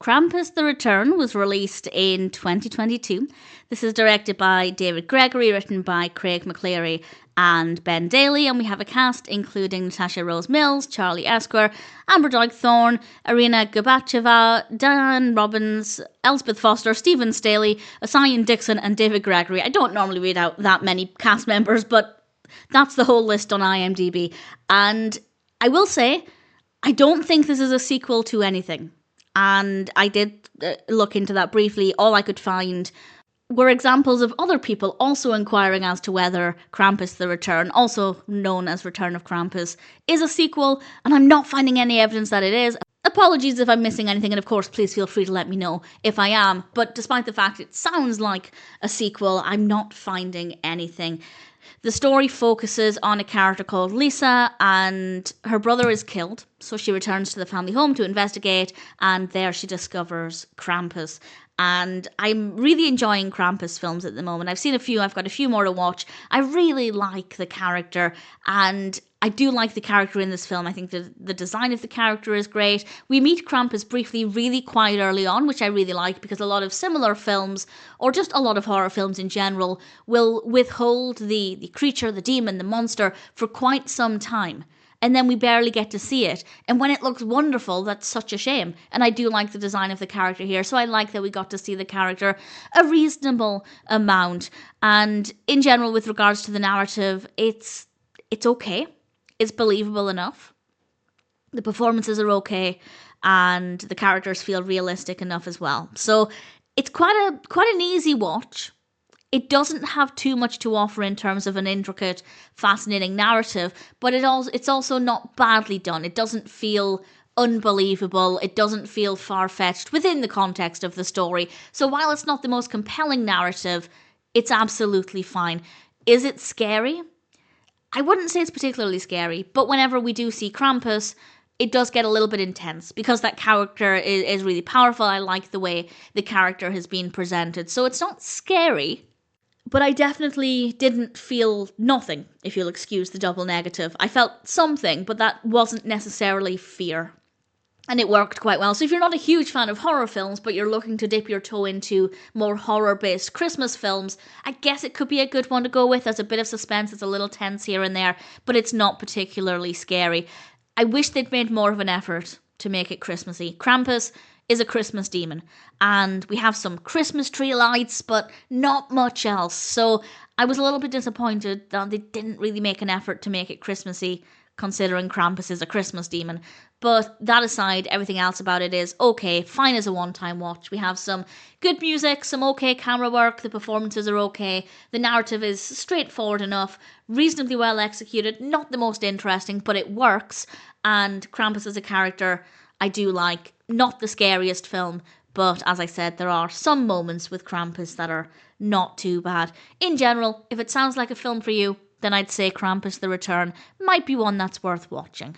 Krampus the Return was released in 2022. This is directed by David Gregory, written by Craig McLearie and Ben Daly, and we have a cast including Natasha Rose Mills, Charlie Esquér, Amber Doig-Thorne, Irina Gubacheva, Dan Robbins, Elspeth Foster, Stephen Staley, Osian Dixon, and David Gregory. I don't normally read out that many cast members, but that's the whole list on IMDb. And I will say, I don't think this is a sequel to anything. And I did look into that briefly. All I could find were examples of other people also inquiring as to whether Krampus the Return, also known as Return of Krampus, is a sequel, and I'm not finding any evidence that it is. Apologies if I'm missing anything, and of course, please feel free to let me know if I am. But despite the fact it sounds like a sequel, I'm not finding anything. The story focuses on a character called Lisa, and her brother is killed, so she returns to the family home to investigate, and there she discovers Krampus. And I'm really enjoying Krampus films at the moment. I've seen a few, I've got a few more to watch. I really like the character, and I do like the character in this film. I think the design of the character is great. We meet Krampus briefly really quite early on, which I really like, because a lot of similar films, or just a lot of horror films in general, will withhold the creature, the demon, the monster for quite some time. And then we barely get to see it. And when it looks wonderful, that's such a shame. And I do like the design of the character here, so I like that we got to see the character a reasonable amount. And in general, with regards to the narrative, it's okay. It's believable enough. The performances are okay, and the characters feel realistic enough as well. So it's quite an easy watch. It doesn't have too much to offer in terms of an intricate, fascinating narrative, but it's also not badly done. It doesn't feel unbelievable. It doesn't feel far-fetched within the context of the story. So while it's not the most compelling narrative, it's absolutely fine. Is it scary? I wouldn't say it's particularly scary, but whenever we do see Krampus, it does get a little bit intense because that character is really powerful. I like the way the character has been presented. So it's not scary, but I definitely didn't feel nothing, if you'll excuse the double negative. I felt something, but that wasn't necessarily fear. And it worked quite well. So if you're not a huge fan of horror films, but you're looking to dip your toe into more horror-based Christmas films, I guess it could be a good one to go with. There's a bit of suspense, it's a little tense here and there, but it's not particularly scary. I wish they'd made more of an effort to make it Christmassy. Krampus is a Christmas demon, and we have some Christmas tree lights, but not much else. So I was a little bit disappointed that they didn't really make an effort to make it Christmassy, considering Krampus is a Christmas demon. But that aside, everything else about it is okay, fine as a one-time watch. We have some good music, some okay camera work, the performances are okay, the narrative is straightforward enough, reasonably well executed, not the most interesting, but it works, and Krampus as a character I do like. Not the scariest film, but as I said, there are some moments with Krampus that are not too bad. In general, if it sounds like a film for you, then I'd say Krampus the Return might be one that's worth watching.